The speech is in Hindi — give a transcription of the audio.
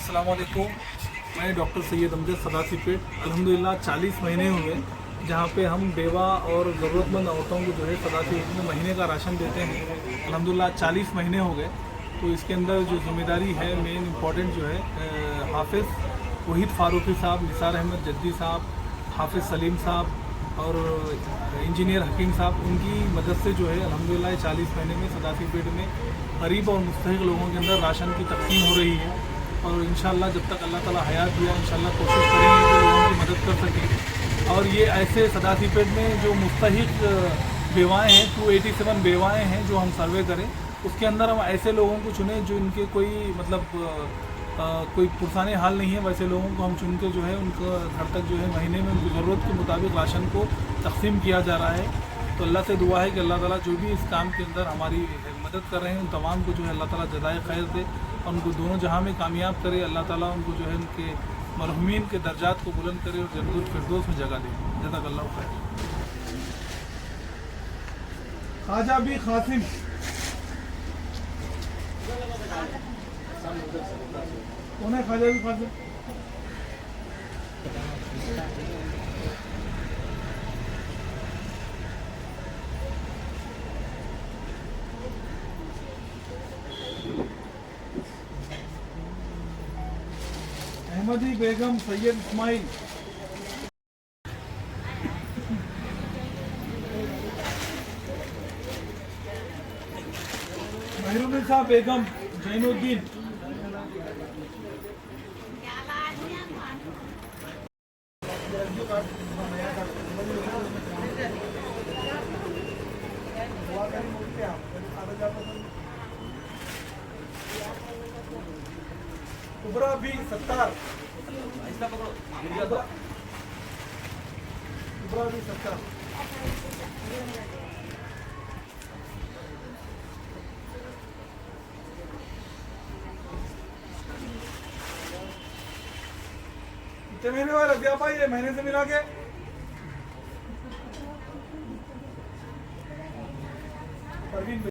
अस्सलाम वालेकुम। मैं डॉक्टर सैयद अमजद सदासीपेट अल्हम्दुलिल्लाह 40 महीने हुए जहाँ पे हम बेवा और ज़रूरतमंद औरतों को जो है सदासीपेट में महीने का राशन देते हैं। अल्हम्दुलिल्लाह 40 महीने हो गए। तो इसके अंदर जो जिम्मेदारी है मेन इम्पॉर्टेंट जो है हाफिज़ वहीद फ़ारूकी साहब, निसार अहमद जद्दी साहब, हाफिज़ सलीम साहब और इंजीनियर हकीम साहब, उनकी मदद से जो है अल्हम्दुलिल्लाह 40 महीने में सदासीपेट में गरीब और मुस्तहिक लोगों के अंदर राशन की तकसीम हो रही है। और इंशाल्लाह जब तक अल्लाह ताला हयात दिया इंशाल्लाह कोशिश करेंगे कि लोगों की मदद कर सकें। और ये ऐसे सदासीपेट में जो मुस्तहिक बेवाएँ हैं, 287 बेवाएँ हैं जो हम सर्वे करें, उसके अंदर हम ऐसे लोगों को चुनें जो इनके कोई कोई पुरसाने हाल नहीं है, वैसे लोगों को हम चुन के जो है उनको घर तक जो है महीने में उनकी ज़रूरत के मुताबिक राशन को तकसीम किया जा रहा है। तो अल्लाह से दुआ है कि अल्लाह ताला जो भी इस काम के अंदर हमारी मदद कर रहे हैं उन तमाम को जो है अल्लाह ताला जज़ाए खैर दे और उनको दोनों जहां में कामयाब करे। अल्लाह ताला उनको जो है उनके मरहुमीन के दर्जात को बुलंद करे और जन्नतुल फिरदौस में जगह दे। जज़ाकल्लाहु खैर। ख्वाजा बी कासिम कौन है? ख्वाजा बी कासिम अहमदी बेगम सैयद इस्माइल, महरुनिसा बेगम, जैनुद्दीन, कुबरा बी सत्तार, कुबरा बी सत्तार, कितने महीने वाला लग गया भाई? ये महीने से मिला के परवीन।